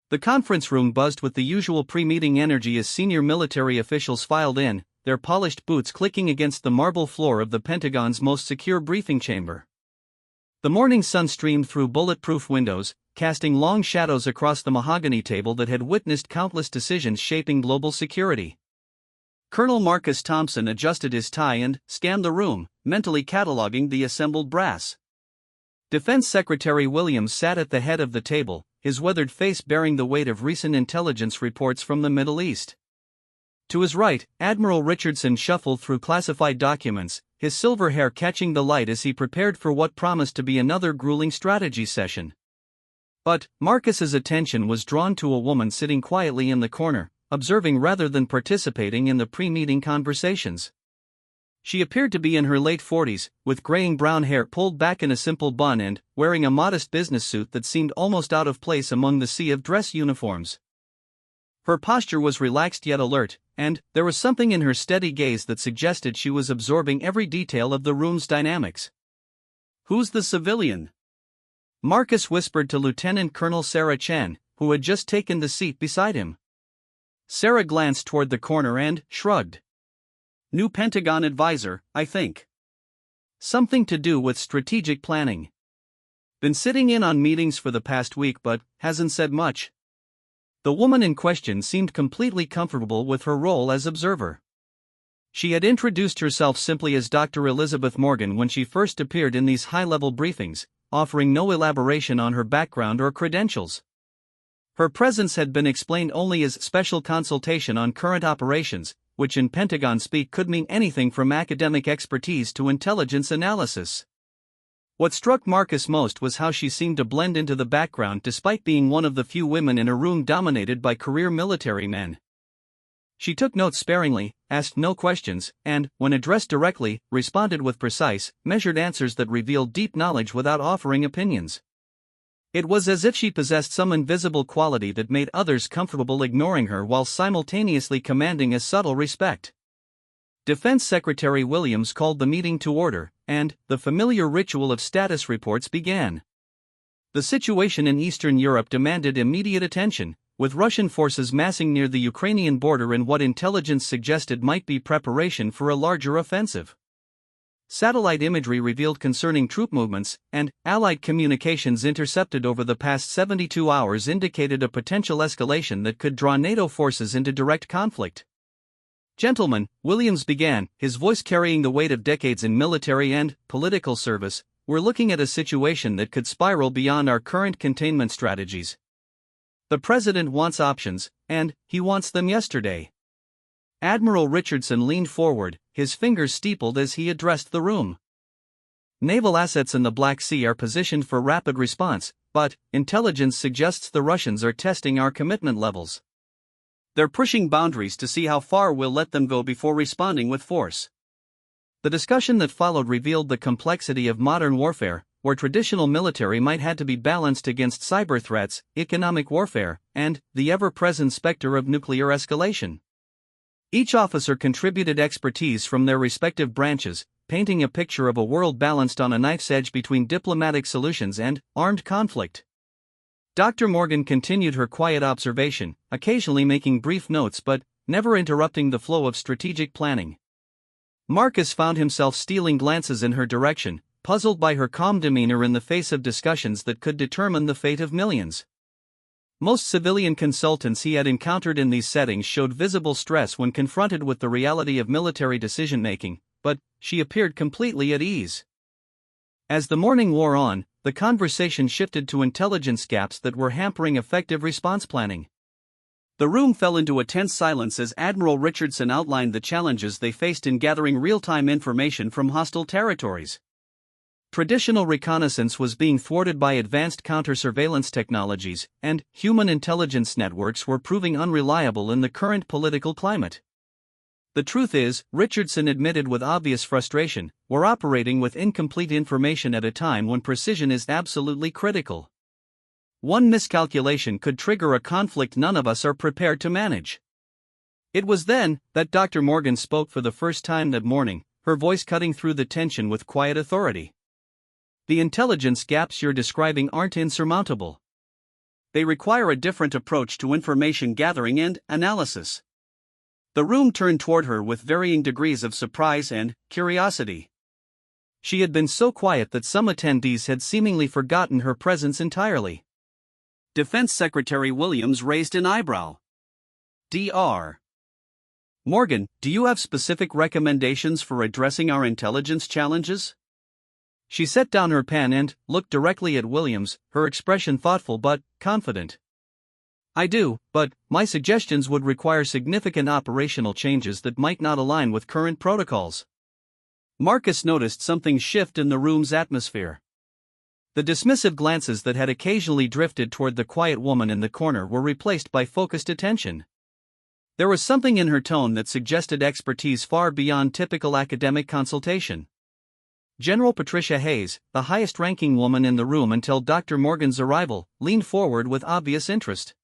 The conference room buzzed with the usual pre-meeting energy as senior military officials filed in, their polished boots clicking against the marble floor of the Pentagon's most secure briefing chamber. The morning sun streamed through bulletproof windows, casting long shadows across the mahogany table that had witnessed countless decisions shaping global security. Colonel Marcus Thompson adjusted his tie and scanned the room, mentally cataloging the assembled brass. Defense Secretary Williams sat at the head of the table, his weathered face bearing the weight of recent intelligence reports from the Middle East. To his right, Admiral Richardson shuffled through classified documents, his silver hair catching the light as he prepared for what promised to be another grueling strategy session. But Marcus's attention was drawn to a woman sitting quietly in the corner, observing rather than participating in the pre-meeting conversations. She appeared to be in her late 40s, with graying brown hair pulled back in a simple bun and wearing a modest business suit that seemed almost out of place among the sea of dress uniforms. Her posture was relaxed yet alert, and there was something in her steady gaze that suggested she was absorbing every detail of the room's dynamics. "Who's the civilian?" Marcus whispered to Lieutenant Colonel Sarah Chen, who had just taken the seat beside him. Sarah glanced toward the corner and shrugged. "New Pentagon advisor, I think. Something to do with strategic planning. Been sitting in on meetings for the past week but hasn't said much." The woman in question seemed completely comfortable with her role as observer. She had introduced herself simply as Dr. Elizabeth Morgan when she first appeared in these high-level briefings, offering no elaboration on her background or credentials. Her presence had been explained only as special consultation on current operations, which in Pentagon speak could mean anything from academic expertise to intelligence analysis. What struck Marcus most was how she seemed to blend into the background despite being one of the few women in a room dominated by career military men. She took notes sparingly, asked no questions, and, when addressed directly, responded with precise, measured answers that revealed deep knowledge without offering opinions. It was as if she possessed some invisible quality that made others comfortable ignoring her while simultaneously commanding a subtle respect. Defense Secretary Williams called the meeting to order, and the familiar ritual of status reports began. The situation in Eastern Europe demanded immediate attention, with Russian forces massing near the Ukrainian border in what intelligence suggested might be preparation for a larger offensive. Satellite imagery revealed concerning troop movements, and Allied communications intercepted over the past 72 hours indicated a potential escalation that could draw NATO forces into direct conflict. "Gentlemen," Williams began, his voice carrying the weight of decades in military and political service, "we're looking at a situation that could spiral beyond our current containment strategies. The President wants options, and he wants them yesterday." Admiral Richardson leaned forward, his fingers steepled as he addressed the room. "Naval assets in the Black Sea are positioned for rapid response, but intelligence suggests the Russians are testing our commitment levels. They're pushing boundaries to see how far we'll let them go before responding with force." The discussion that followed revealed the complexity of modern warfare, where traditional military might have to be balanced against cyber threats, economic warfare, and the ever-present specter of nuclear escalation. Each officer contributed expertise from their respective branches, painting a picture of a world balanced on a knife's edge between diplomatic solutions and armed conflict. Dr. Morgan continued her quiet observation, occasionally making brief notes but never interrupting the flow of strategic planning. Marcus found himself stealing glances in her direction, puzzled by her calm demeanor in the face of discussions that could determine the fate of millions. Most civilian consultants he had encountered in these settings showed visible stress when confronted with the reality of military decision-making, but she appeared completely at ease. As the morning wore on, the conversation shifted to intelligence gaps that were hampering effective response planning. The room fell into a tense silence as Admiral Richardson outlined the challenges they faced in gathering real-time information from hostile territories. Traditional reconnaissance was being thwarted by advanced counter-surveillance technologies, and human intelligence networks were proving unreliable in the current political climate. The truth is, Richardson admitted with obvious frustration, we're operating with incomplete information at a time when precision is absolutely critical. One miscalculation could trigger a conflict none of us are prepared to manage. It was then that Dr. Morgan spoke for the first time that morning, her voice cutting through the tension with quiet authority. "The intelligence gaps you're describing aren't insurmountable. They require a different approach to information gathering and analysis. The room turned toward her with varying degrees of surprise and curiosity. She had been so quiet that some attendees had seemingly forgotten her presence entirely. Defense Secretary Williams raised an eyebrow. Dr. Morgan, do you have specific recommendations for addressing our intelligence challenges? She set down her pen and looked directly at Williams, her expression thoughtful but confident. I do, but my suggestions would require significant operational changes that might not align with current protocols. Marcus noticed something shift in the room's atmosphere. The dismissive glances that had occasionally drifted toward the quiet woman in the corner were replaced by focused attention. There was something in her tone that suggested expertise far beyond typical academic consultation. General Patricia Hayes, the highest-ranking woman in the room until Dr. Morgan's arrival, leaned forward with obvious interest.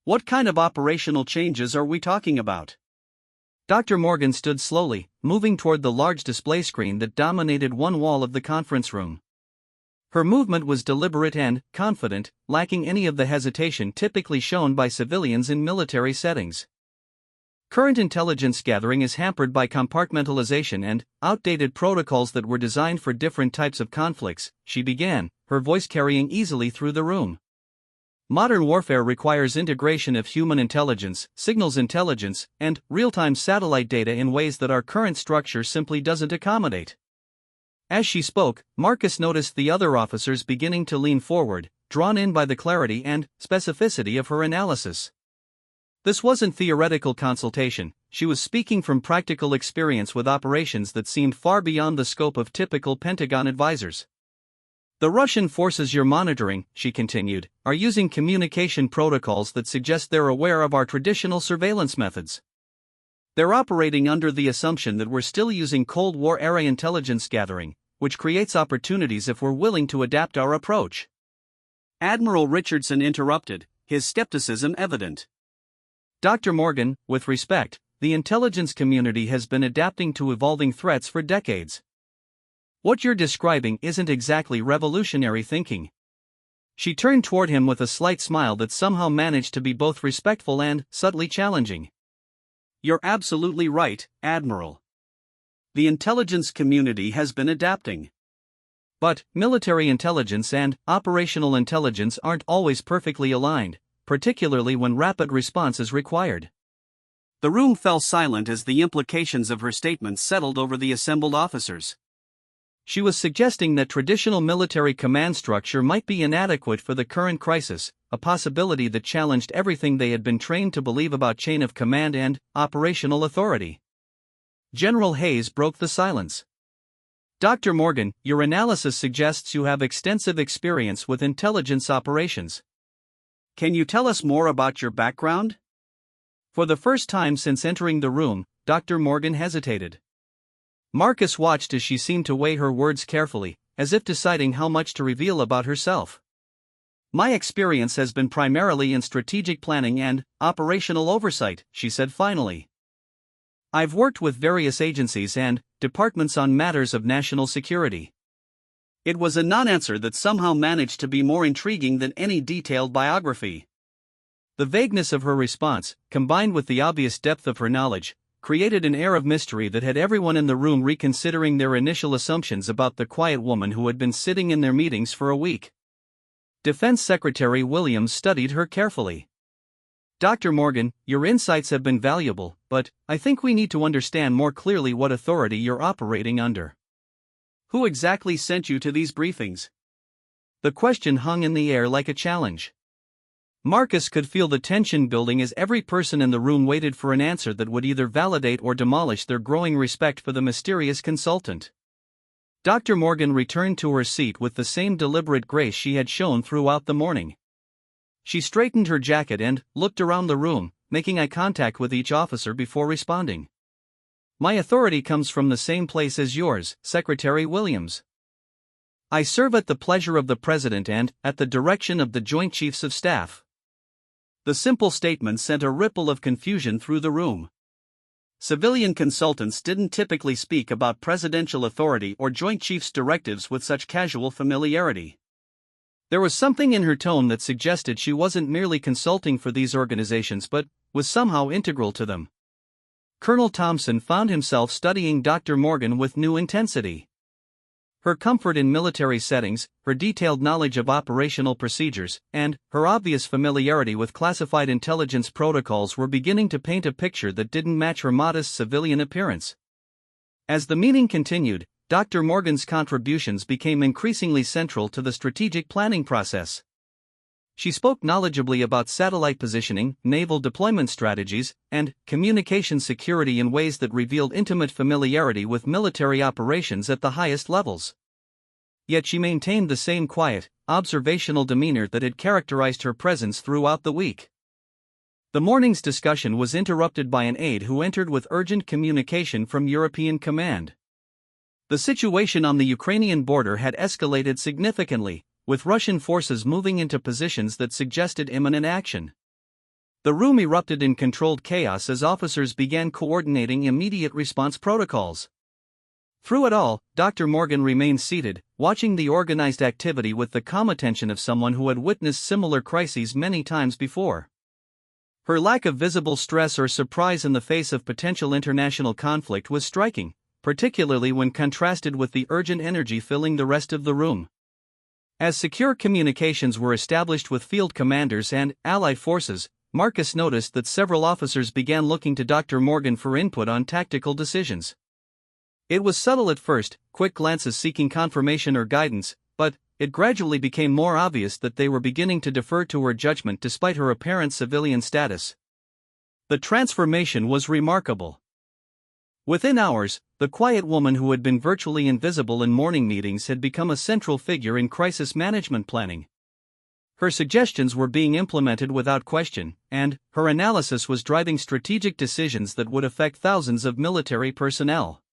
What kind of operational changes are we talking about? Dr. Morgan stood slowly, moving toward the large display screen that dominated one wall of the conference room. Her movement was deliberate and confident, lacking any of the hesitation typically shown by civilians in military settings. Current intelligence gathering is hampered by compartmentalization and outdated protocols that were designed for different types of conflicts, she began, her voice carrying easily through the room. Modern warfare requires integration of human intelligence, signals intelligence, and real-time satellite data in ways that our current structure simply doesn't accommodate. As she spoke, Marcus noticed the other officers beginning to lean forward, drawn in by the clarity and specificity of her analysis. This wasn't theoretical consultation, she was speaking from practical experience with operations that seemed far beyond the scope of typical Pentagon advisors. The Russian forces you're monitoring, she continued, are using communication protocols that suggest they're aware of our traditional surveillance methods. They're operating under the assumption that we're still using Cold War-era intelligence gathering, which creates opportunities if we're willing to adapt our approach. Admiral Richardson interrupted, his skepticism evident. Dr. Morgan, with respect, the intelligence community has been adapting to evolving threats for decades. What you're describing isn't exactly revolutionary thinking. She turned toward him with a slight smile that somehow managed to be both respectful and subtly challenging. You're absolutely right, Admiral. The intelligence community has been adapting. But military intelligence and operational intelligence aren't always perfectly aligned, particularly when rapid response is required. The room fell silent as the implications of her statements settled over the assembled officers. She was suggesting that traditional military command structure might be inadequate for the current crisis, a possibility that challenged everything they had been trained to believe about chain of command and operational authority. General Hayes broke the silence. Dr. Morgan, your analysis suggests you have extensive experience with intelligence operations. Can you tell us more about your background? For the first time since entering the room, Dr. Morgan hesitated. Marcus watched as she seemed to weigh her words carefully, as if deciding how much to reveal about herself. My experience has been primarily in strategic planning and operational oversight, she said finally. I've worked with various agencies and departments on matters of national security. It was a non-answer that somehow managed to be more intriguing than any detailed biography. The vagueness of her response, combined with the obvious depth of her knowledge, created an air of mystery that had everyone in the room reconsidering their initial assumptions about the quiet woman who had been sitting in their meetings for a week. Defense Secretary Williams studied her carefully. Dr. Morgan, your insights have been valuable, but I think we need to understand more clearly what authority you're operating under. Who exactly sent you to these briefings? The question hung in the air like a challenge. Marcus could feel the tension building as every person in the room waited for an answer that would either validate or demolish their growing respect for the mysterious consultant. Dr. Morgan returned to her seat with the same deliberate grace she had shown throughout the morning. She straightened her jacket and looked around the room, making eye contact with each officer before responding. My authority comes from the same place as yours, Secretary Williams. I serve at the pleasure of the President and at the direction of the Joint Chiefs of Staff. The simple statement sent a ripple of confusion through the room. Civilian consultants didn't typically speak about presidential authority or Joint Chiefs directives with such casual familiarity. There was something in her tone that suggested she wasn't merely consulting for these organizations but was somehow integral to them. Colonel Thompson found himself studying Dr. Morgan with new intensity. Her comfort in military settings, her detailed knowledge of operational procedures, and her obvious familiarity with classified intelligence protocols were beginning to paint a picture that didn't match her modest civilian appearance. As the meeting continued, Dr. Morgan's contributions became increasingly central to the strategic planning process. She spoke knowledgeably about satellite positioning, naval deployment strategies, and communication security in ways that revealed intimate familiarity with military operations at the highest levels. Yet she maintained the same quiet, observational demeanor that had characterized her presence throughout the week. The morning's discussion was interrupted by an aide who entered with urgent communication from European Command. The situation on the Ukrainian border had escalated significantly, with Russian forces moving into positions that suggested imminent action. The room erupted in controlled chaos as officers began coordinating immediate response protocols. Through it all, Dr. Morgan remained seated, watching the organized activity with the calm attention of someone who had witnessed similar crises many times before. Her lack of visible stress or surprise in the face of potential international conflict was striking, particularly when contrasted with the urgent energy filling the rest of the room. As secure communications were established with field commanders and Allied forces, Marcus noticed that several officers began looking to Dr. Morgan for input on tactical decisions. It was subtle at first, quick glances seeking confirmation or guidance, but it gradually became more obvious that they were beginning to defer to her judgment despite her apparent civilian status. The transformation was remarkable. Within hours, the quiet woman who had been virtually invisible in morning meetings had become a central figure in crisis management planning. Her suggestions were being implemented without question, and her analysis was driving strategic decisions that would affect thousands of military personnel.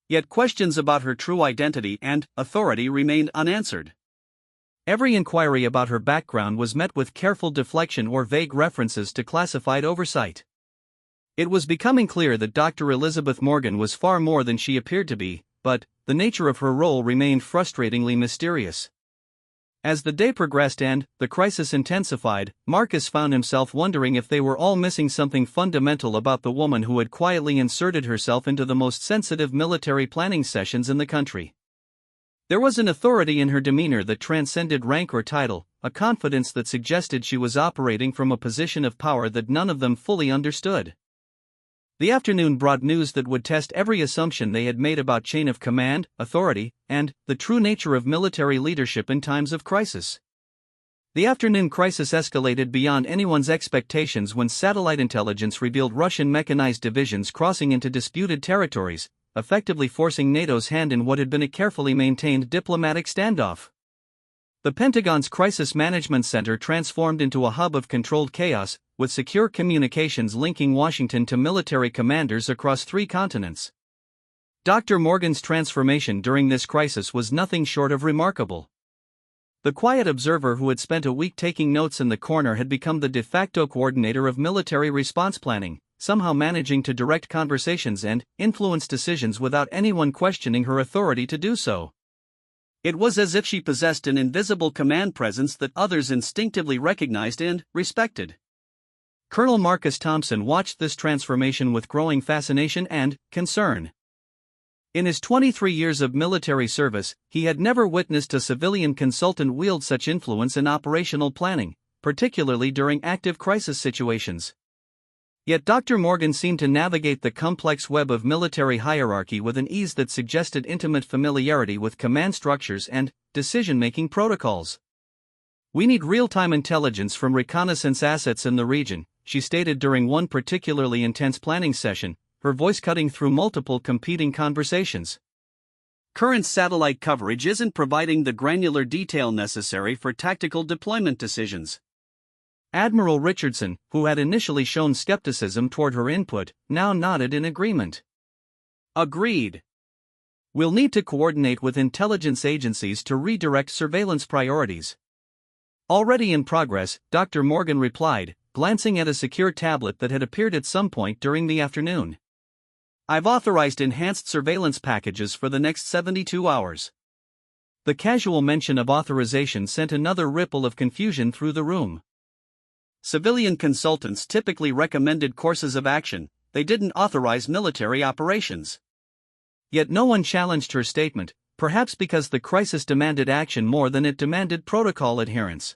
Yet questions about her true identity and authority remained unanswered. Every inquiry about her background was met with careful deflection or vague references to classified oversight. It was becoming clear that Dr. Elizabeth Morgan was far more than she appeared to be, but the nature of her role remained frustratingly mysterious. As the day progressed and the crisis intensified, Marcus found himself wondering if they were all missing something fundamental about the woman who had quietly inserted herself into the most sensitive military planning sessions in the country. There was an authority in her demeanor that transcended rank or title, a confidence that suggested she was operating from a position of power that none of them fully understood. The afternoon brought news that would test every assumption they had made about chain of command, authority, and the true nature of military leadership in times of crisis. The afternoon crisis escalated beyond anyone's expectations when satellite intelligence revealed Russian mechanized divisions crossing into disputed territories, effectively forcing NATO's hand in what had been a carefully maintained diplomatic standoff. The Pentagon's Crisis Management Center transformed into a hub of controlled chaos, with secure communications linking Washington to military commanders across 3 continents. Dr. Morgan's transformation during this crisis was nothing short of remarkable. The quiet observer who had spent a week taking notes in the corner had become the de facto coordinator of military response planning, somehow managing to direct conversations and influence decisions without anyone questioning her authority to do so. It was as if she possessed an invisible command presence that others instinctively recognized and respected. Colonel Marcus Thompson watched this transformation with growing fascination and concern. In his 23 years of military service, he had never witnessed a civilian consultant wield such influence in operational planning, particularly during active crisis situations. Yet Dr. Morgan seemed to navigate the complex web of military hierarchy with an ease that suggested intimate familiarity with command structures and decision-making protocols. "We need real-time intelligence from reconnaissance assets in the region," she stated during one particularly intense planning session, her voice cutting through multiple competing conversations. "Current satellite coverage isn't providing the granular detail necessary for tactical deployment decisions." Admiral Richardson, who had initially shown skepticism toward her input, now nodded in agreement. "Agreed. We'll need to coordinate with intelligence agencies to redirect surveillance priorities." "Already in progress," Dr. Morgan replied, glancing at a secure tablet that had appeared at some point during the afternoon. "I've authorized enhanced surveillance packages for the next 72 hours. The casual mention of authorization sent another ripple of confusion through the room. Civilian consultants typically recommended courses of action, they didn't authorize military operations. Yet no one challenged her statement, perhaps because the crisis demanded action more than it demanded protocol adherence.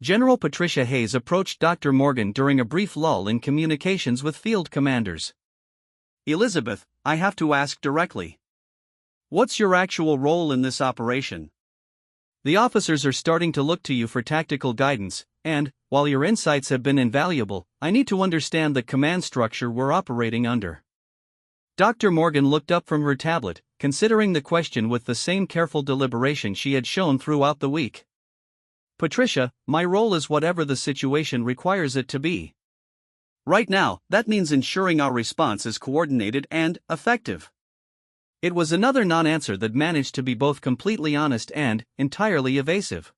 General Patricia Hayes approached Dr. Morgan during a brief lull in communications with field commanders. Elizabeth, I have to ask directly. What's your actual role in this operation? The officers are starting to look to you for tactical guidance, and, while your insights have been invaluable, I need to understand the command structure we're operating under. Dr. Morgan looked up from her tablet, considering the question with the same careful deliberation she had shown throughout the week. Patricia, my role is whatever the situation requires it to be. Right now, that means ensuring our response is coordinated and effective. It was another non-answer that managed to be both completely honest and entirely evasive.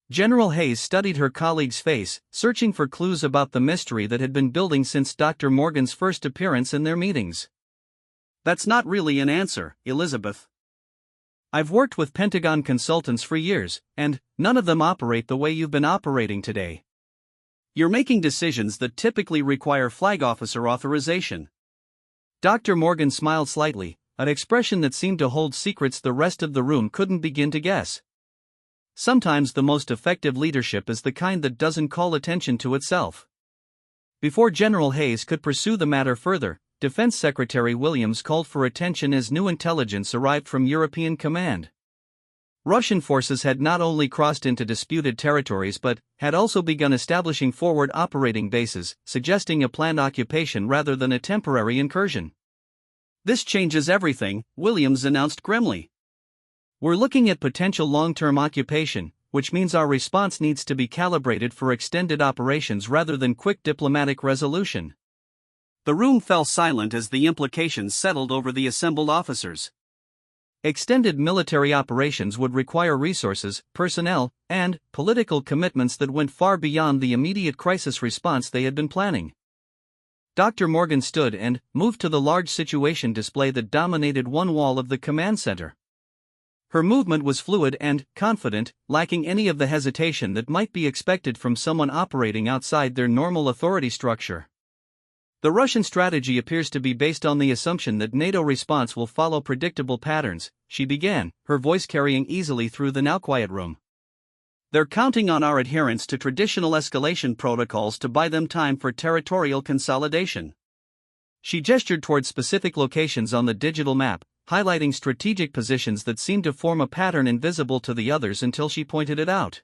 General Hayes studied her colleague's face, searching for clues about the mystery that had been building since Dr. Morgan's first appearance in their meetings. That's not really an answer, Elizabeth. I've worked with Pentagon consultants for years, and none of them operate the way you've been operating today. You're making decisions that typically require flag officer authorization. Dr. Morgan smiled slightly, an expression that seemed to hold secrets the rest of the room couldn't begin to guess. Sometimes the most effective leadership is the kind that doesn't call attention to itself. Before General Hayes could pursue the matter further, Defense Secretary Williams called for attention as new intelligence arrived from European command. Russian forces had not only crossed into disputed territories but had also begun establishing forward operating bases, suggesting a planned occupation rather than a temporary incursion. This changes everything, Williams announced grimly. We're looking at potential long-term occupation, which means our response needs to be calibrated for extended operations rather than quick diplomatic resolution. The room fell silent as the implications settled over the assembled officers. Extended military operations would require resources, personnel, and political commitments that went far beyond the immediate crisis response they had been planning. Dr. Morgan stood and moved to the large situation display that dominated one wall of the command center. Her movement was fluid and confident, lacking any of the hesitation that might be expected from someone operating outside their normal authority structure. The Russian strategy appears to be based on the assumption that NATO response will follow predictable patterns, she began, her voice carrying easily through the now quiet room. They're counting on our adherence to traditional escalation protocols to buy them time for territorial consolidation. She gestured toward specific locations on the digital map, highlighting strategic positions that seemed to form a pattern invisible to the others until she pointed it out.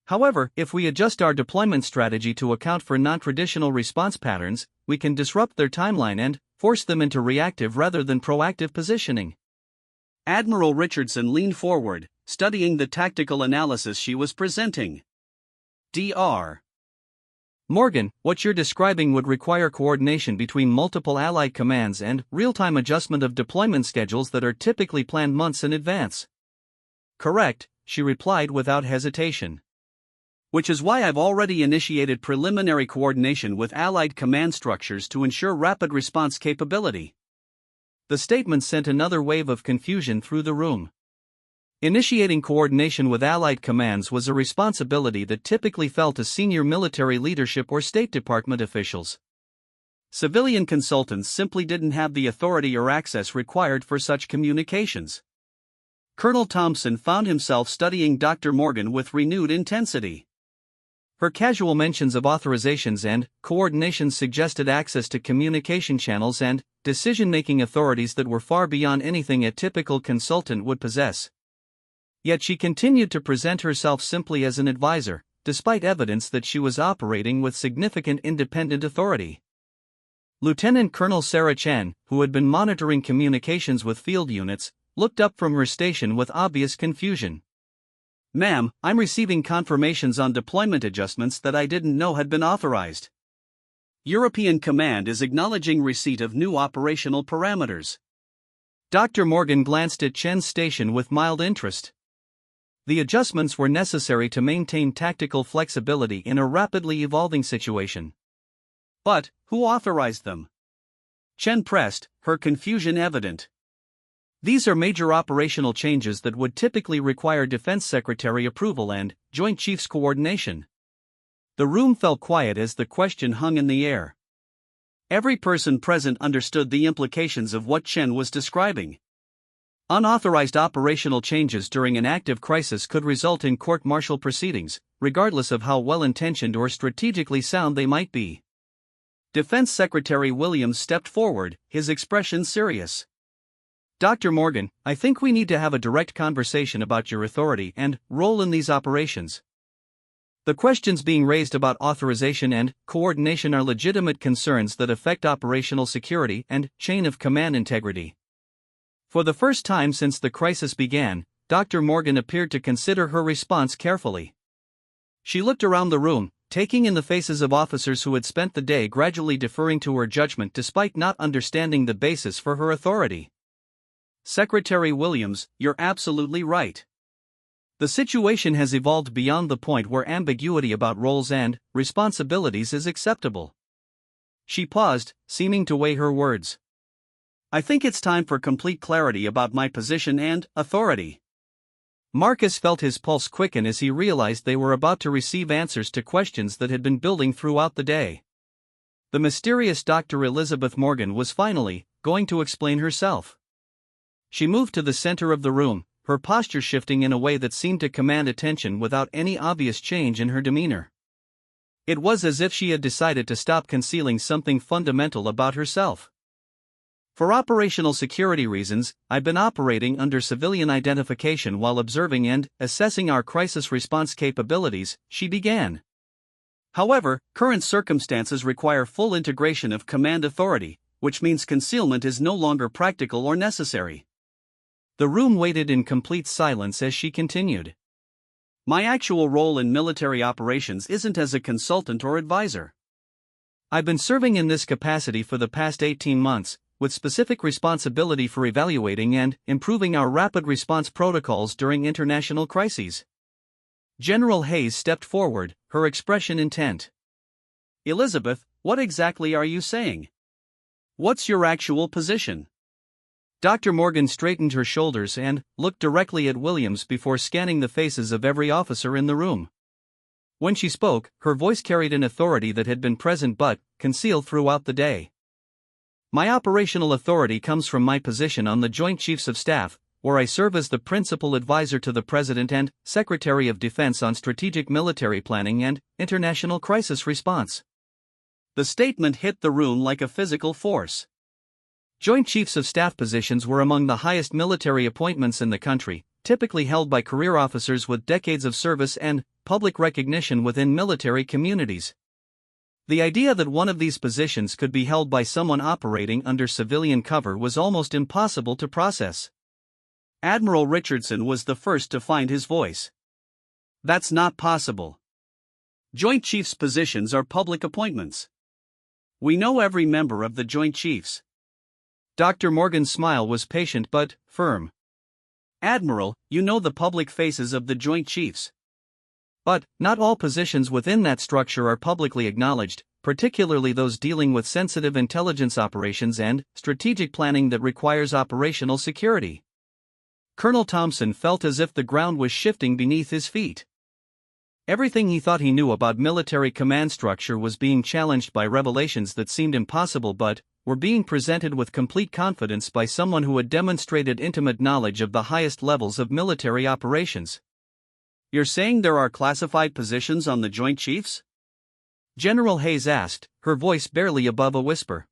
However, if we adjust our deployment strategy to account for non-traditional response patterns, we can disrupt their timeline and force them into reactive rather than proactive positioning. Admiral Richardson leaned forward, studying the tactical analysis she was presenting. Dr. Morgan, what you're describing would require coordination between multiple Allied commands and real-time adjustment of deployment schedules that are typically planned months in advance. Correct, she replied without hesitation. Which is why I've already initiated preliminary coordination with Allied command structures to ensure rapid response capability. The statement sent another wave of confusion through the room. Initiating coordination with Allied commands was a responsibility that typically fell to senior military leadership or State Department officials. Civilian consultants simply didn't have the authority or access required for such communications. Colonel Thompson found himself studying Dr. Morgan with renewed intensity. Her casual mentions of authorizations and coordinations suggested access to communication channels and decision-making authorities that were far beyond anything a typical consultant would possess. Yet she continued to present herself simply as an advisor, despite evidence that she was operating with significant independent authority. Lieutenant Colonel Sarah Chen, who had been monitoring communications with field units, looked up from her station with obvious confusion. "Ma'am, I'm receiving confirmations on deployment adjustments that I didn't know had been authorized. European Command is acknowledging receipt of new operational parameters." Dr. Morgan glanced at Chen's station with mild interest. The adjustments were necessary to maintain tactical flexibility in a rapidly evolving situation. But who authorized them? Chen pressed, her confusion evident. These are major operational changes that would typically require Defense Secretary approval and Joint Chiefs coordination. The room fell quiet as the question hung in the air. Every person present understood the implications of what Chen was describing. Unauthorized operational changes during an active crisis could result in court-martial proceedings, regardless of how well-intentioned or strategically sound they might be. Defense Secretary Williams stepped forward, his expression serious. Dr. Morgan, I think we need to have a direct conversation about your authority and role in these operations. The questions being raised about authorization and coordination are legitimate concerns that affect operational security and chain of command integrity. For the first time since the crisis began, Dr. Morgan appeared to consider her response carefully. She looked around the room, taking in the faces of officers who had spent the day gradually deferring to her judgment despite not understanding the basis for her authority. Secretary Williams, you're absolutely right. The situation has evolved beyond the point where ambiguity about roles and responsibilities is acceptable. She paused, seeming to weigh her words. I think it's time for complete clarity about my position and authority. Marcus felt his pulse quicken as he realized they were about to receive answers to questions that had been building throughout the day. The mysterious Dr. Elizabeth Morgan was finally going to explain herself. She moved to the center of the room, her posture shifting in a way that seemed to command attention without any obvious change in her demeanor. It was as if she had decided to stop concealing something fundamental about herself. For operational security reasons, I've been operating under civilian identification while observing and assessing our crisis response capabilities, she began. However, current circumstances require full integration of command authority, which means concealment is no longer practical or necessary. The room waited in complete silence as she continued. My actual role in military operations isn't as a consultant or advisor. I've been serving in this capacity for the past 18 months, with specific responsibility for evaluating and improving our rapid response protocols during international crises. General Hayes stepped forward, her expression intent. Elizabeth, what exactly are you saying? What's your actual position? Dr. Morgan straightened her shoulders and looked directly at Williams before scanning the faces of every officer in the room. When she spoke, her voice carried an authority that had been present but concealed throughout the day. My operational authority comes from my position on the Joint Chiefs of Staff, where I serve as the principal advisor to the President and Secretary of Defense on strategic military planning and international crisis response. The statement hit the room like a physical force. Joint Chiefs of Staff positions were among the highest military appointments in the country, typically held by career officers with decades of service and public recognition within military communities. The idea that one of these positions could be held by someone operating under civilian cover was almost impossible to process. Admiral Richardson was the first to find his voice. That's not possible. Joint Chiefs positions are public appointments. We know every member of the Joint Chiefs. Dr. Morgan's smile was patient but firm. Admiral, you know the public faces of the Joint Chiefs. But not all positions within that structure are publicly acknowledged, particularly those dealing with sensitive intelligence operations and strategic planning that requires operational security. Colonel Thompson felt as if the ground was shifting beneath his feet. Everything he thought he knew about military command structure was being challenged by revelations that seemed impossible but were being presented with complete confidence by someone who had demonstrated intimate knowledge of the highest levels of military operations. You're saying there are classified positions on the Joint Chiefs? General Hayes asked, her voice barely above a whisper.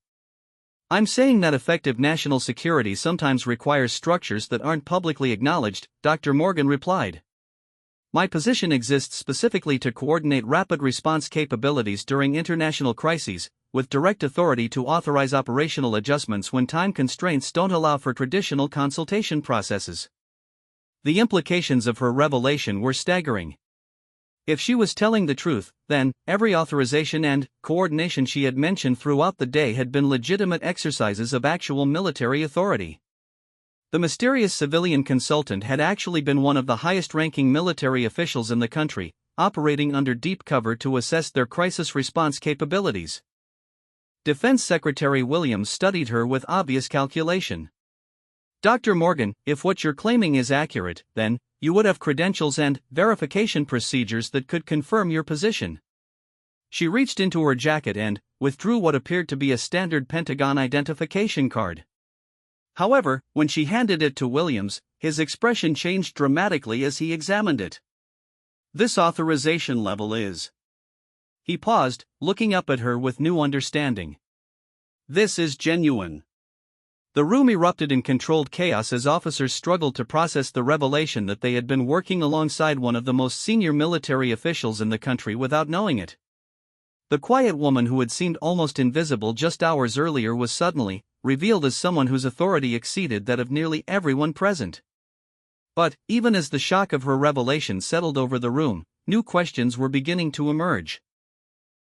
I'm saying that effective national security sometimes requires structures that aren't publicly acknowledged, Dr. Morgan replied. My position exists specifically to coordinate rapid response capabilities during international crises, with direct authority to authorize operational adjustments when time constraints don't allow for traditional consultation processes. The implications of her revelation were staggering. If she was telling the truth, then every authorization and coordination she had mentioned throughout the day had been legitimate exercises of actual military authority. The mysterious civilian consultant had actually been one of the highest-ranking military officials in the country, operating under deep cover to assess their crisis response capabilities. Defense Secretary Williams studied her with obvious calculation. Dr. Morgan, if what you're claiming is accurate, then you would have credentials and verification procedures that could confirm your position. She reached into her jacket and withdrew what appeared to be a standard Pentagon identification card. However, when she handed it to Williams, his expression changed dramatically as he examined it. This authorization level is. He paused, looking up at her with new understanding. This is genuine. The room erupted in controlled chaos as officers struggled to process the revelation that they had been working alongside one of the most senior military officials in the country without knowing it. The quiet woman who had seemed almost invisible just hours earlier was suddenly revealed as someone whose authority exceeded that of nearly everyone present. But, even as the shock of her revelation settled over the room, new questions were beginning to emerge.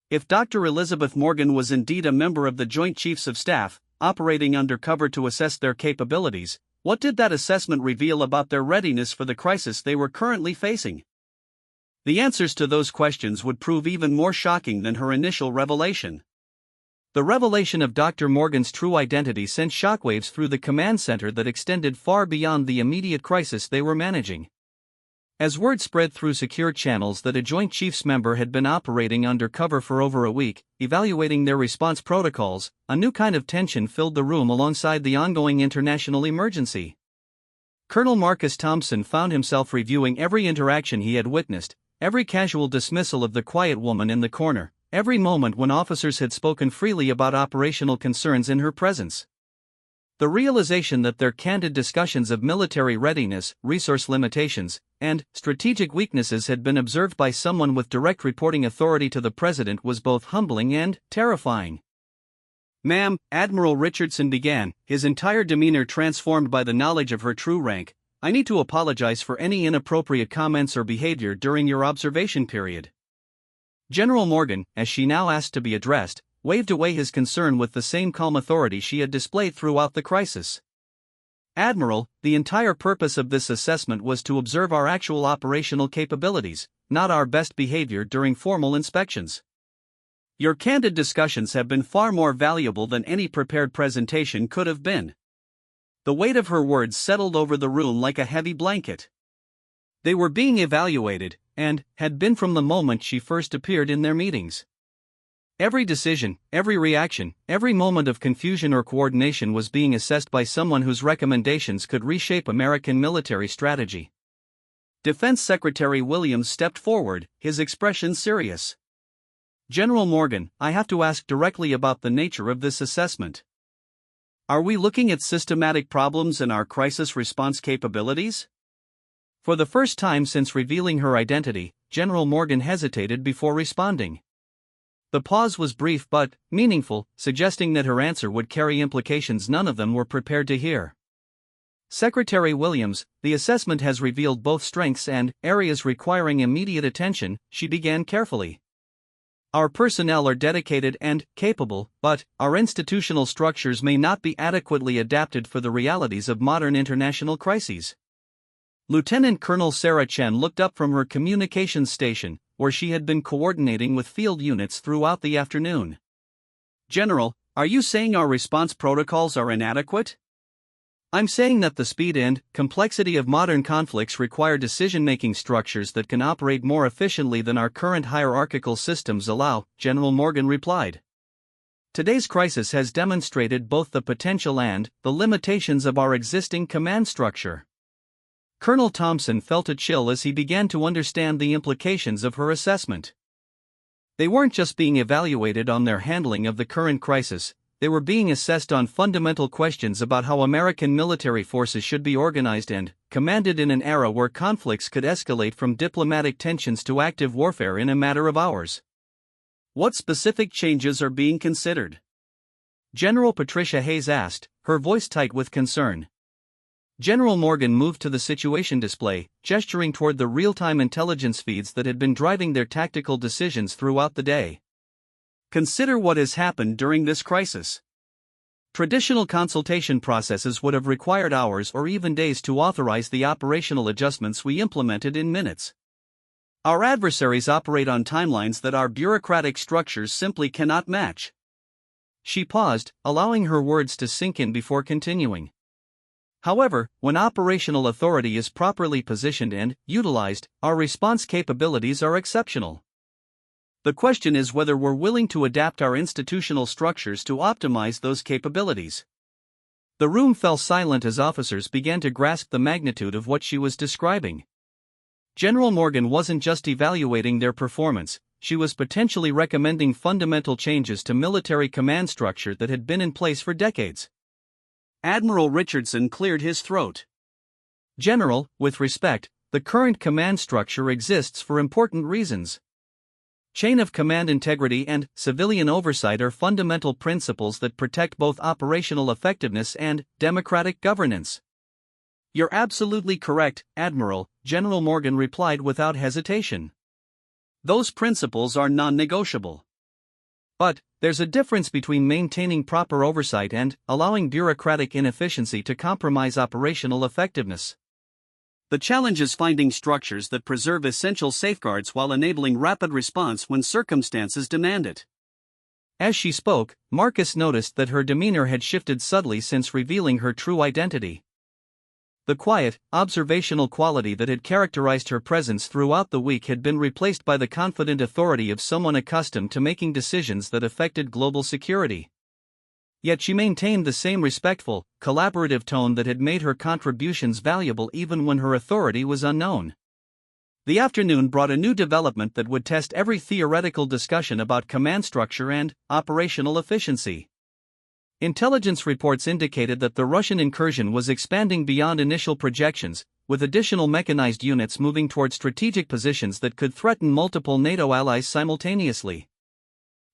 If Dr. Elizabeth Morgan was indeed a member of the Joint Chiefs of Staff, operating undercover to assess their capabilities, what did that assessment reveal about their readiness for the crisis they were currently facing? The answers to those questions would prove even more shocking than her initial revelation. The revelation of Dr. Morgan's true identity sent shockwaves through the command center that extended far beyond the immediate crisis they were managing. As word spread through secure channels that a Joint Chiefs member had been operating undercover for over a week, evaluating their response protocols, a new kind of tension filled the room alongside the ongoing international emergency. Colonel Marcus Thompson found himself reviewing every interaction he had witnessed, every casual dismissal of the quiet woman in the corner, every moment when officers had spoken freely about operational concerns in her presence. The realization that their candid discussions of military readiness, resource limitations, and strategic weaknesses had been observed by someone with direct reporting authority to the President was both humbling and terrifying. "Ma'am," Admiral Richardson began, his entire demeanor transformed by the knowledge of her true rank, "I need to apologize for any inappropriate comments or behavior during your observation period." General Morgan, as she now asked to be addressed, waved away his concern with the same calm authority she had displayed throughout the crisis. "Admiral, the entire purpose of this assessment was to observe our actual operational capabilities, not our best behavior during formal inspections. Your candid discussions have been far more valuable than any prepared presentation could have been." The weight of her words settled over the room like a heavy blanket. They were being evaluated, and had been from the moment she first appeared in their meetings. Every decision, every reaction, every moment of confusion or coordination was being assessed by someone whose recommendations could reshape American military strategy. Defense Secretary Williams stepped forward, his expression serious. "General Morgan, I have to ask directly about the nature of this assessment. Are we looking at systematic problems in our crisis response capabilities?" For the first time since revealing her identity, General Morgan hesitated before responding. The pause was brief but meaningful, suggesting that her answer would carry implications none of them were prepared to hear. "Secretary Williams, the assessment has revealed both strengths and areas requiring immediate attention," she began carefully. "Our personnel are dedicated and capable, but our institutional structures may not be adequately adapted for the realities of modern international crises." Lieutenant Colonel Sarah Chen looked up from her communications station, where she had been coordinating with field units throughout the afternoon. "General, are you saying our response protocols are inadequate?" "I'm saying that the speed and complexity of modern conflicts require decision-making structures that can operate more efficiently than our current hierarchical systems allow," General Morgan replied. "Today's crisis has demonstrated both the potential and the limitations of our existing command structure." Colonel Thompson felt a chill as he began to understand the implications of her assessment. They weren't just being evaluated on their handling of the current crisis, they were being assessed on fundamental questions about how American military forces should be organized and commanded in an era where conflicts could escalate from diplomatic tensions to active warfare in a matter of hours. "What specific changes are being considered?" General Patricia Hayes asked, her voice tight with concern. General Morgan moved to the situation display, gesturing toward the real-time intelligence feeds that had been driving their tactical decisions throughout the day. "Consider what has happened during this crisis. Traditional consultation processes would have required hours or even days to authorize the operational adjustments we implemented in minutes. Our adversaries operate on timelines that our bureaucratic structures simply cannot match." She paused, allowing her words to sink in before continuing. However, when operational authority is properly positioned and utilized, our response capabilities are exceptional. The question is whether we're willing to adapt our institutional structures to optimize those capabilities. The room fell silent as officers began to grasp the magnitude of what she was describing. General Morgan wasn't just evaluating their performance, she was potentially recommending fundamental changes to military command structure that had been in place for decades. Admiral Richardson cleared his throat. General, with respect, the current command structure exists for important reasons. Chain of command integrity and civilian oversight are fundamental principles that protect both operational effectiveness and democratic governance. You're absolutely correct, Admiral, General Morgan replied without hesitation. Those principles are non-negotiable. But there's a difference between maintaining proper oversight and allowing bureaucratic inefficiency to compromise operational effectiveness. The challenge is finding structures that preserve essential safeguards while enabling rapid response when circumstances demand it. As she spoke, Marcus noticed that her demeanor had shifted subtly since revealing her true identity. The quiet, observational quality that had characterized her presence throughout the week had been replaced by the confident authority of someone accustomed to making decisions that affected global security. Yet she maintained the same respectful, collaborative tone that had made her contributions valuable even when her authority was unknown. The afternoon brought a new development that would test every theoretical discussion about command structure and operational efficiency. Intelligence reports indicated that the Russian incursion was expanding beyond initial projections, with additional mechanized units moving toward strategic positions that could threaten multiple NATO allies simultaneously.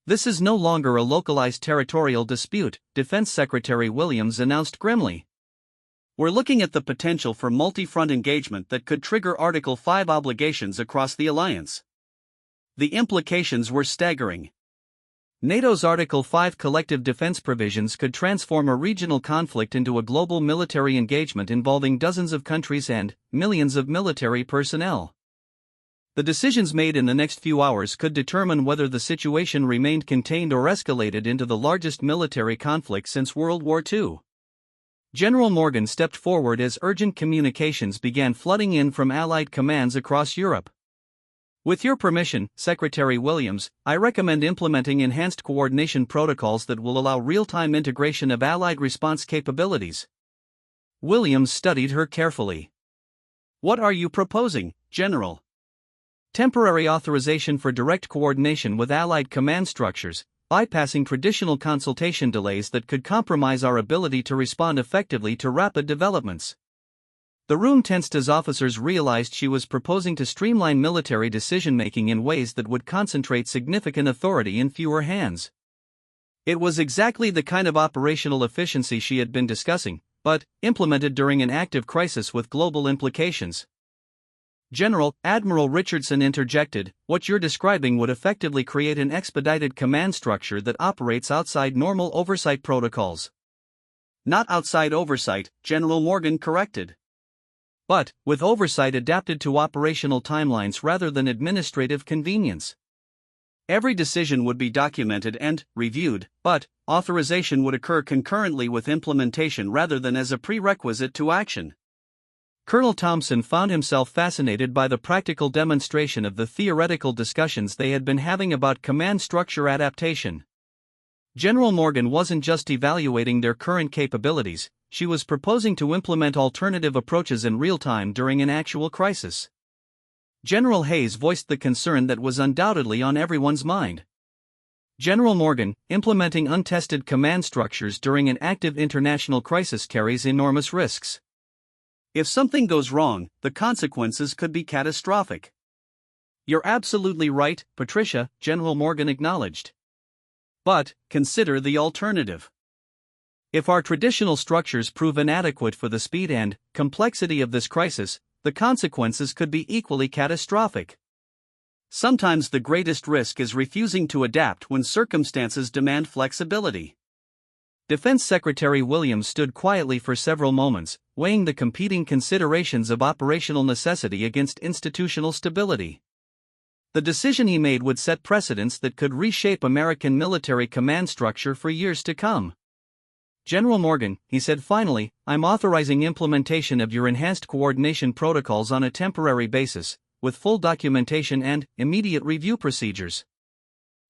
This is no longer a localized territorial dispute, Defense Secretary Williams announced grimly. We're looking at the potential for multi-front engagement that could trigger Article 5 obligations across the alliance. The implications were staggering. NATO's Article 5 collective defense provisions could transform a regional conflict into a global military engagement involving dozens of countries and millions of military personnel. The decisions made in the next few hours could determine whether the situation remained contained or escalated into the largest military conflict since World War II. General Morgan stepped forward as urgent communications began flooding in from Allied commands across Europe. With your permission, Secretary Williams, I recommend implementing enhanced coordination protocols that will allow real-time integration of Allied response capabilities. Williams studied her carefully. What are you proposing, General? Temporary authorization for direct coordination with Allied command structures, bypassing traditional consultation delays that could compromise our ability to respond effectively to rapid developments. The room tensed as officers realized she was proposing to streamline military decision-making in ways that would concentrate significant authority in fewer hands. It was exactly the kind of operational efficiency she had been discussing, but implemented during an active crisis with global implications. General, Admiral Richardson interjected, what you're describing would effectively create an expedited command structure that operates outside normal oversight protocols. Not outside oversight, General Morgan corrected. But, with oversight adapted to operational timelines rather than administrative convenience. Every decision would be documented and reviewed, but authorization would occur concurrently with implementation rather than as a prerequisite to action. Colonel Thompson found himself fascinated by the practical demonstration of the theoretical discussions they had been having about command structure adaptation. General Morgan wasn't just evaluating their current capabilities, she was proposing to implement alternative approaches in real time during an actual crisis. General Hayes voiced the concern that was undoubtedly on everyone's mind. General Morgan, implementing untested command structures during an active international crisis carries enormous risks. If something goes wrong, the consequences could be catastrophic. You're absolutely right, Patricia, General Morgan acknowledged. But consider the alternative. If our traditional structures prove inadequate for the speed and complexity of this crisis, the consequences could be equally catastrophic. Sometimes the greatest risk is refusing to adapt when circumstances demand flexibility. Defense Secretary Williams stood quietly for several moments, weighing the competing considerations of operational necessity against institutional stability. The decision he made would set precedents that could reshape American military command structure for years to come. "General Morgan," he said finally, "I'm authorizing implementation of your enhanced coordination protocols on a temporary basis, with full documentation and immediate review procedures.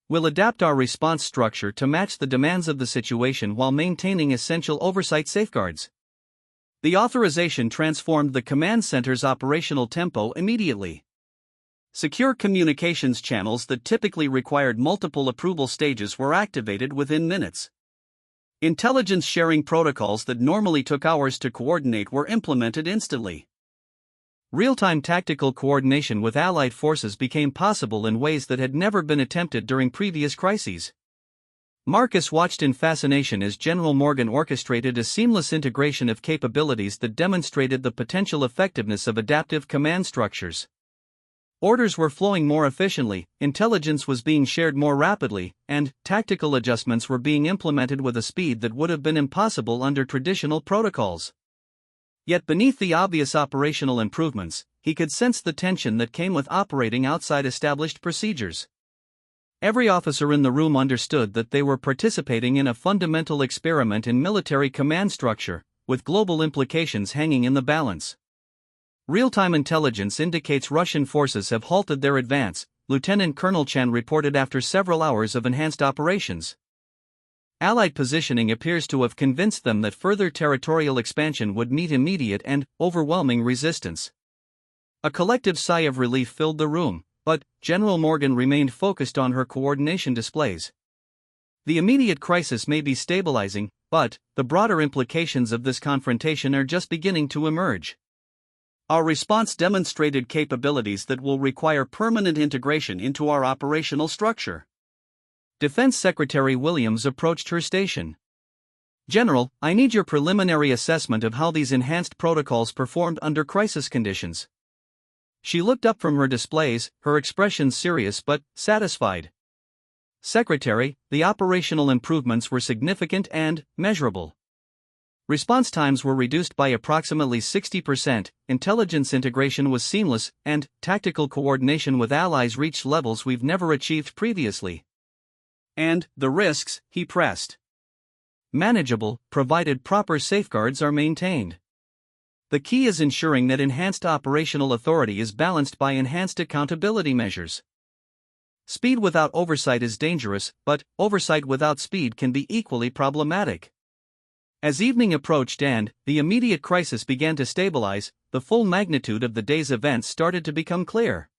We'll adapt our response structure to match the demands of the situation while maintaining essential oversight safeguards." The authorization transformed the command center's operational tempo immediately. Secure communications channels that typically required multiple approval stages were activated within minutes. Intelligence sharing protocols that normally took hours to coordinate were implemented instantly. Real-time tactical coordination with allied forces became possible in ways that had never been attempted during previous crises. Marcus watched in fascination as General Morgan orchestrated a seamless integration of capabilities that demonstrated the potential effectiveness of adaptive command structures. Orders were flowing more efficiently, intelligence was being shared more rapidly, and tactical adjustments were being implemented with a speed that would have been impossible under traditional protocols. Yet beneath the obvious operational improvements, he could sense the tension that came with operating outside established procedures. Every officer in the room understood that they were participating in a fundamental experiment in military command structure, with global implications hanging in the balance. Real-time intelligence indicates Russian forces have halted their advance, Lieutenant Colonel Chen reported after several hours of enhanced operations. Allied positioning appears to have convinced them that further territorial expansion would meet immediate and overwhelming resistance. A collective sigh of relief filled the room, but General Morgan remained focused on her coordination displays. The immediate crisis may be stabilizing, but the broader implications of this confrontation are just beginning to emerge. Our response demonstrated capabilities that will require permanent integration into our operational structure. Defense Secretary Williams approached her station. "General, I need your preliminary assessment of how these enhanced protocols performed under crisis conditions." She looked up from her displays, her expression serious but satisfied. "Secretary, the operational improvements were significant and measurable. Response times were reduced by approximately 60%, intelligence integration was seamless, and tactical coordination with allies reached levels we've never achieved previously. And the risks," he pressed. "Manageable, provided proper safeguards are maintained. The key is ensuring that enhanced operational authority is balanced by enhanced accountability measures. Speed without oversight is dangerous, but oversight without speed can be equally problematic." As evening approached and the immediate crisis began to stabilize, the full magnitude of the day's events started to become clear.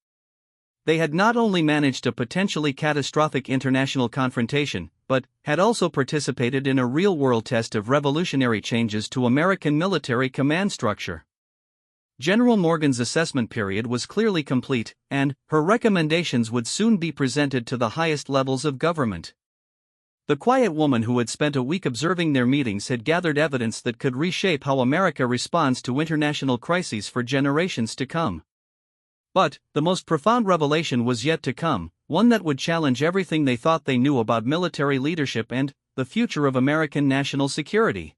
They had not only managed a potentially catastrophic international confrontation, but had also participated in a real-world test of revolutionary changes to American military command structure. General Morgan's assessment period was clearly complete, and her recommendations would soon be presented to the highest levels of government. The quiet woman who had spent a week observing their meetings had gathered evidence that could reshape how America responds to international crises for generations to come. But the most profound revelation was yet to come, one that would challenge everything they thought they knew about military leadership and the future of American national security.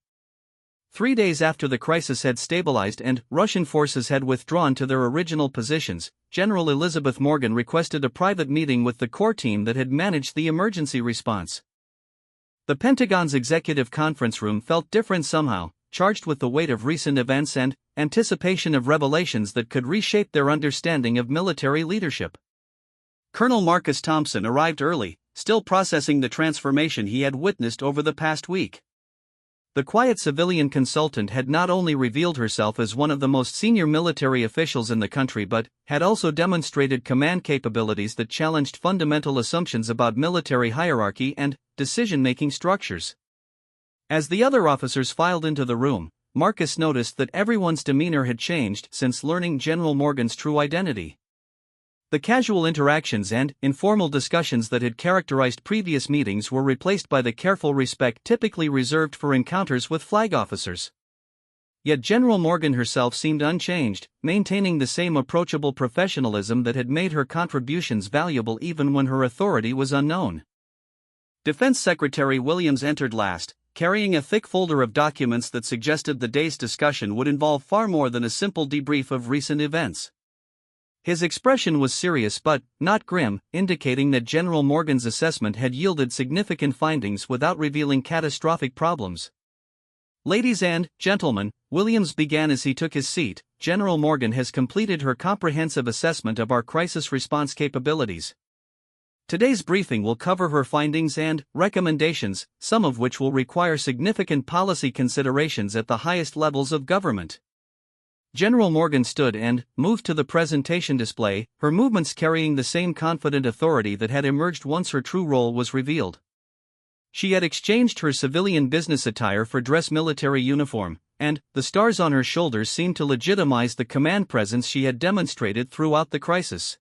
3 days after the crisis had stabilized and Russian forces had withdrawn to their original positions, General Elizabeth Morgan requested a private meeting with the core team that had managed the emergency response. The Pentagon's executive conference room felt different somehow, charged with the weight of recent events and anticipation of revelations that could reshape their understanding of military leadership. Colonel Marcus Thompson arrived early, still processing the transformation he had witnessed over the past week. The quiet civilian consultant had not only revealed herself as one of the most senior military officials in the country but had also demonstrated command capabilities that challenged fundamental assumptions about military hierarchy and decision-making structures. As the other officers filed into the room, Marcus noticed that everyone's demeanor had changed since learning General Morgan's true identity. The casual interactions and informal discussions that had characterized previous meetings were replaced by the careful respect typically reserved for encounters with flag officers. Yet General Morgan herself seemed unchanged, maintaining the same approachable professionalism that had made her contributions valuable even when her authority was unknown. Defense Secretary Williams entered last, carrying a thick folder of documents that suggested the day's discussion would involve far more than a simple debrief of recent events. His expression was serious but not grim, indicating that General Morgan's assessment had yielded significant findings without revealing catastrophic problems. Ladies and gentlemen, Williams began as he took his seat. General Morgan has completed her comprehensive assessment of our crisis response capabilities. Today's briefing will cover her findings and recommendations, some of which will require significant policy considerations at the highest levels of government. General Morgan stood and moved to the presentation display, her movements carrying the same confident authority that had emerged once her true role was revealed. She had exchanged her civilian business attire for dress military uniform, and the stars on her shoulders seemed to legitimize the command presence she had demonstrated throughout the crisis.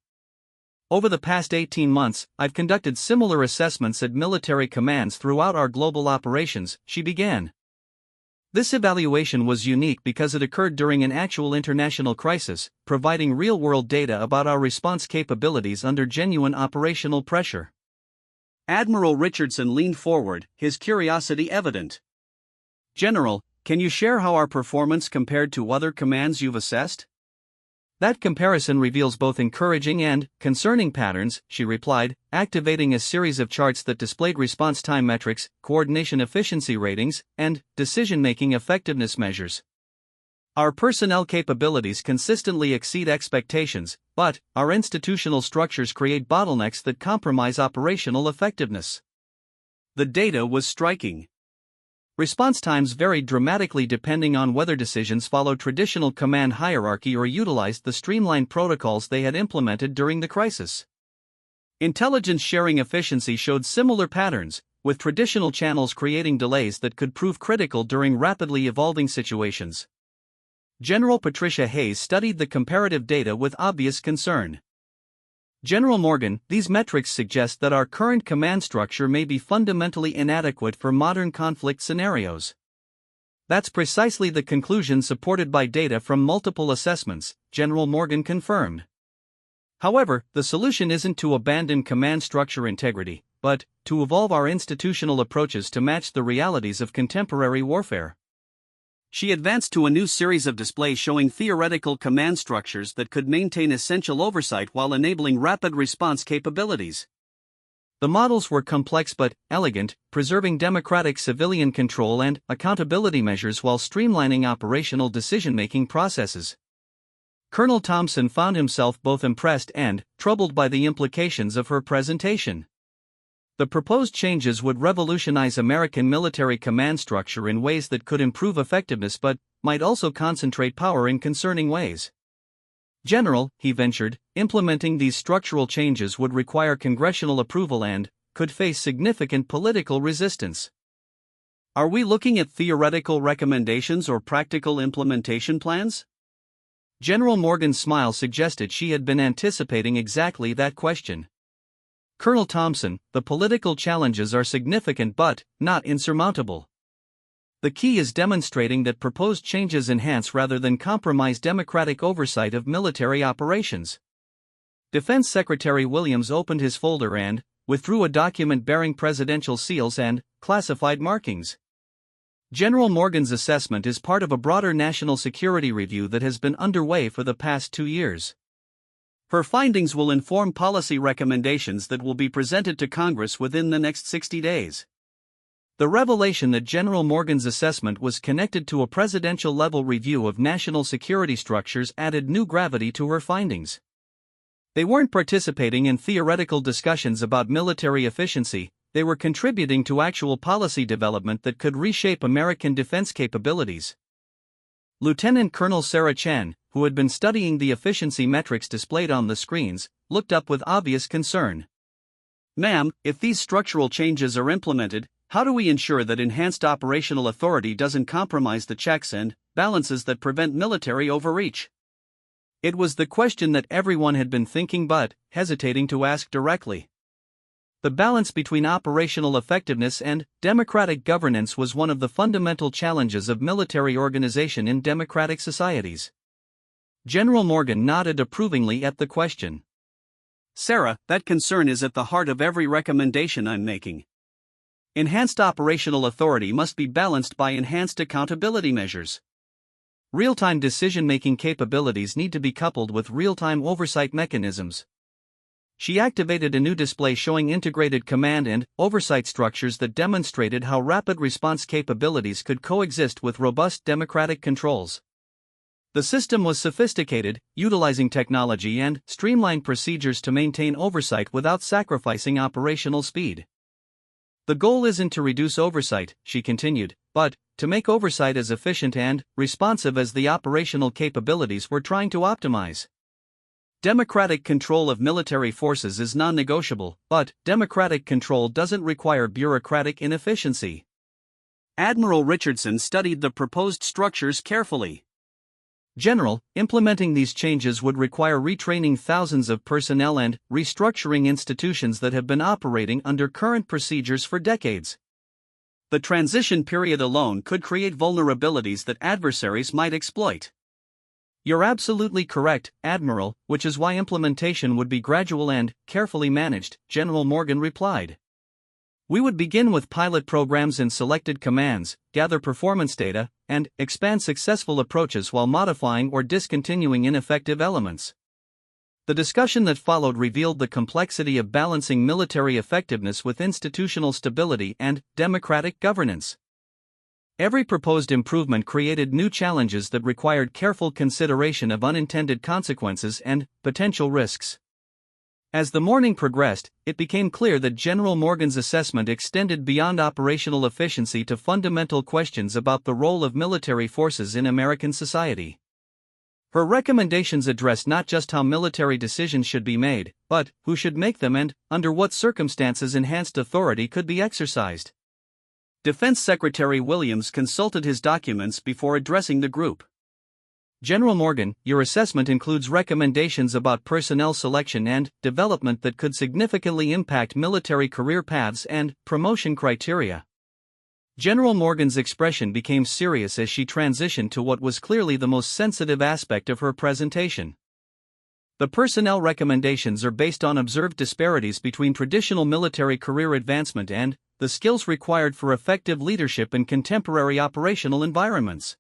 Over the past 18 months, I've conducted similar assessments at military commands throughout our global operations, she began. This evaluation was unique because it occurred during an actual international crisis, providing real-world data about our response capabilities under genuine operational pressure. Admiral Richardson leaned forward, his curiosity evident. General, can you share how our performance compared to other commands you've assessed? That comparison reveals both encouraging and concerning patterns, she replied, activating a series of charts that displayed response time metrics, coordination efficiency ratings, and decision-making effectiveness measures. Our personnel capabilities consistently exceed expectations, but our institutional structures create bottlenecks that compromise operational effectiveness. The data was striking. Response times varied dramatically depending on whether decisions followed traditional command hierarchy or utilized the streamlined protocols they had implemented during the crisis. Intelligence sharing efficiency showed similar patterns, with traditional channels creating delays that could prove critical during rapidly evolving situations. General Patricia Hayes studied the comparative data with obvious concern. General Morgan, these metrics suggest that our current command structure may be fundamentally inadequate for modern conflict scenarios. That's precisely the conclusion supported by data from multiple assessments, General Morgan confirmed. However, the solution isn't to abandon command structure integrity, but to evolve our institutional approaches to match the realities of contemporary warfare. She advanced to a new series of displays showing theoretical command structures that could maintain essential oversight while enabling rapid response capabilities. The models were complex but elegant, preserving democratic civilian control and accountability measures while streamlining operational decision-making processes. Colonel Thompson found himself both impressed and troubled by the implications of her presentation. The proposed changes would revolutionize American military command structure in ways that could improve effectiveness but might also concentrate power in concerning ways. General, he ventured, implementing these structural changes would require congressional approval and could face significant political resistance. Are we looking at theoretical recommendations or practical implementation plans? General Morgan's smile suggested she had been anticipating exactly that question. Colonel Thompson, the political challenges are significant but not insurmountable. The key is demonstrating that proposed changes enhance rather than compromise democratic oversight of military operations. Defense Secretary Williams opened his folder and withdrew a document bearing presidential seals and classified markings. General Morgan's assessment is part of a broader national security review that has been underway for the past 2 years. Her findings will inform policy recommendations that will be presented to Congress within the next 60 days. The revelation that General Morgan's assessment was connected to a presidential-level review of national security structures added new gravity to her findings. They weren't participating in theoretical discussions about military efficiency, they were contributing to actual policy development that could reshape American defense capabilities. Lieutenant Colonel Sarah Chen, who had been studying the efficiency metrics displayed on the screens, looked up with obvious concern. Ma'am, if these structural changes are implemented, how do we ensure that enhanced operational authority doesn't compromise the checks and balances that prevent military overreach? It was the question that everyone had been thinking but hesitating to ask directly. The balance between operational effectiveness and democratic governance was one of the fundamental challenges of military organization in democratic societies. General Morgan nodded approvingly at the question. Sarah, that concern is at the heart of every recommendation I'm making. Enhanced operational authority must be balanced by enhanced accountability measures. Real-time decision-making capabilities need to be coupled with real-time oversight mechanisms. She activated a new display showing integrated command and oversight structures that demonstrated how rapid response capabilities could coexist with robust democratic controls. The system was sophisticated, utilizing technology and streamlined procedures to maintain oversight without sacrificing operational speed. The goal isn't to reduce oversight, she continued, but to make oversight as efficient and responsive as the operational capabilities we're trying to optimize. Democratic control of military forces is non-negotiable, but democratic control doesn't require bureaucratic inefficiency. Admiral Richardson studied the proposed structures carefully. General, implementing these changes would require retraining thousands of personnel and restructuring institutions that have been operating under current procedures for decades. The transition period alone could create vulnerabilities that adversaries might exploit. You're absolutely correct, Admiral, which is why implementation would be gradual and carefully managed, General Morgan replied. We would begin with pilot programs in selected commands, gather performance data, and expand successful approaches while modifying or discontinuing ineffective elements. The discussion that followed revealed the complexity of balancing military effectiveness with institutional stability and democratic governance. Every proposed improvement created new challenges that required careful consideration of unintended consequences and potential risks. As the morning progressed, it became clear that General Morgan's assessment extended beyond operational efficiency to fundamental questions about the role of military forces in American society. Her recommendations addressed not just how military decisions should be made, but who should make them and under what circumstances enhanced authority could be exercised. Defense Secretary Williams consulted his documents before addressing the group. General Morgan, your assessment includes recommendations about personnel selection and development that could significantly impact military career paths and promotion criteria. General Morgan's expression became serious as she transitioned to what was clearly the most sensitive aspect of her presentation. The personnel recommendations are based on observed disparities between traditional military career advancement and the skills required for effective leadership in contemporary operational environments.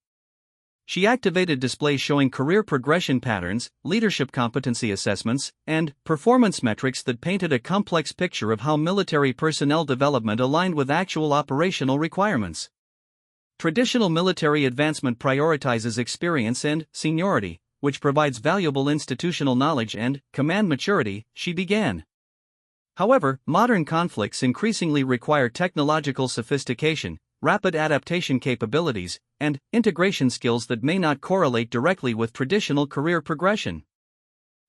She activated displays showing career progression patterns, leadership competency assessments, and performance metrics that painted a complex picture of how military personnel development aligned with actual operational requirements. Traditional military advancement prioritizes experience and seniority, which provides valuable institutional knowledge and command maturity, she began. However, modern conflicts increasingly require technological sophistication, rapid adaptation capabilities, and integration skills that may not correlate directly with traditional career progression.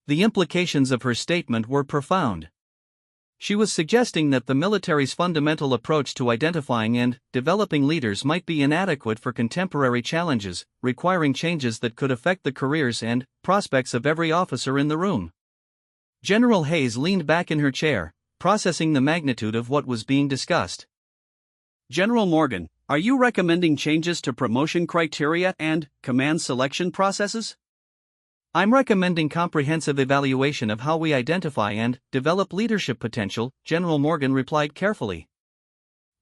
The implications of her statement were profound. She was suggesting that the military's fundamental approach to identifying and developing leaders might be inadequate for contemporary challenges, requiring changes that could affect the careers and prospects of every officer in the room. General Hayes leaned back in her chair, processing the magnitude of what was being discussed. General Morgan, are you recommending changes to promotion criteria and command selection processes? I'm recommending comprehensive evaluation of how we identify and develop leadership potential, General Morgan replied carefully.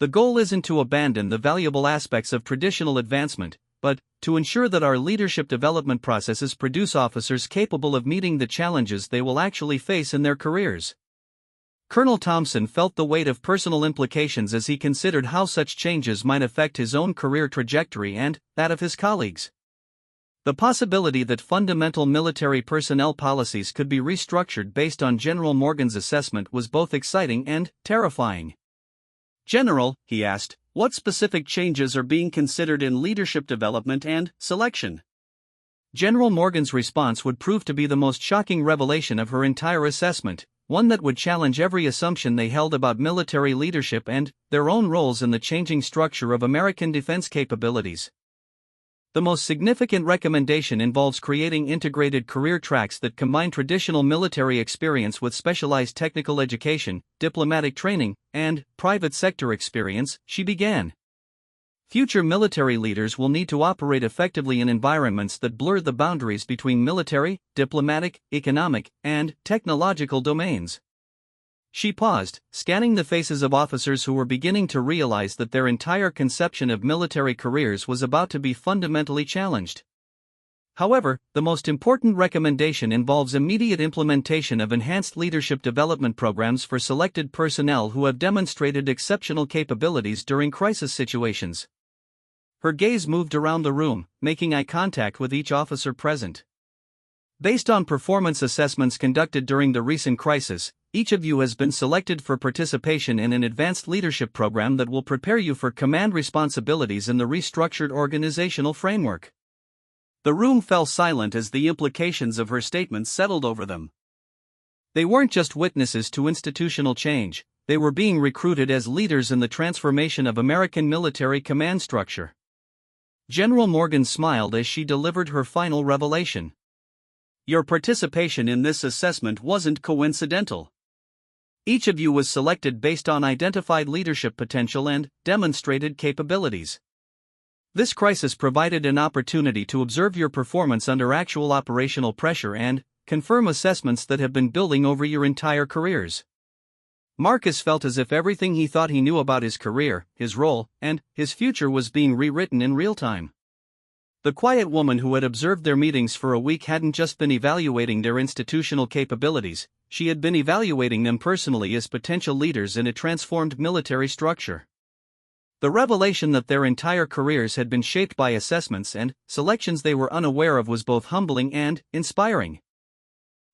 The goal isn't to abandon the valuable aspects of traditional advancement, but to ensure that our leadership development processes produce officers capable of meeting the challenges they will actually face in their careers. Colonel Thompson felt the weight of personal implications as he considered how such changes might affect his own career trajectory and that of his colleagues. The possibility that fundamental military personnel policies could be restructured based on General Morgan's assessment was both exciting and terrifying. General, he asked, what specific changes are being considered in leadership development and selection? General Morgan's response would prove to be the most shocking revelation of her entire assessment, one that would challenge every assumption they held about military leadership and their own roles in the changing structure of American defense capabilities. The most significant recommendation involves creating integrated career tracks that combine traditional military experience with specialized technical education, diplomatic training, and private sector experience, she began. Future military leaders will need to operate effectively in environments that blur the boundaries between military, diplomatic, economic, and technological domains. She paused, scanning the faces of officers who were beginning to realize that their entire conception of military careers was about to be fundamentally challenged. However, the most important recommendation involves immediate implementation of enhanced leadership development programs for selected personnel who have demonstrated exceptional capabilities during crisis situations. Her gaze moved around the room, making eye contact with each officer present. Based on performance assessments conducted during the recent crisis, each of you has been selected for participation in an advanced leadership program that will prepare you for command responsibilities in the restructured organizational framework. The room fell silent as the implications of her statements settled over them. They weren't just witnesses to institutional change, they were being recruited as leaders in the transformation of American military command structure. General Morgan smiled as she delivered her final revelation. Your participation in this assessment wasn't coincidental. Each of you was selected based on identified leadership potential and demonstrated capabilities. This crisis provided an opportunity to observe your performance under actual operational pressure and confirm assessments that have been building over your entire careers. Marcus felt as if everything he thought he knew about his career, his role, and his future was being rewritten in real time. The quiet woman who had observed their meetings for a week hadn't just been evaluating their institutional capabilities, she had been evaluating them personally as potential leaders in a transformed military structure. The revelation that their entire careers had been shaped by assessments and selections they were unaware of was both humbling and inspiring.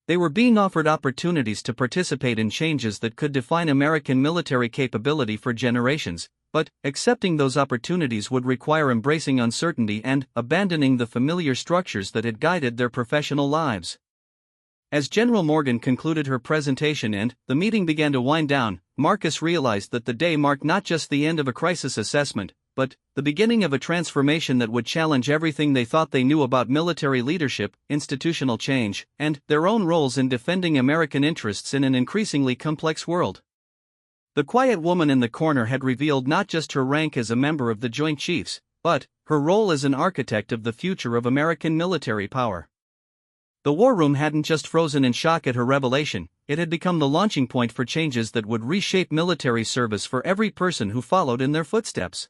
They were being offered opportunities to participate in changes that could define American military capability for generations, but accepting those opportunities would require embracing uncertainty and abandoning the familiar structures that had guided their professional lives. As General Morgan concluded her presentation and the meeting began to wind down, Marcus realized that the day marked not just the end of a crisis assessment, but the beginning of a transformation that would challenge everything they thought they knew about military leadership, institutional change, and their own roles in defending American interests in an increasingly complex world. The quiet woman in the corner had revealed not just her rank as a member of the Joint Chiefs, but her role as an architect of the future of American military power. The war room hadn't just frozen in shock at her revelation, it had become the launching point for changes that would reshape military service for every person who followed in their footsteps.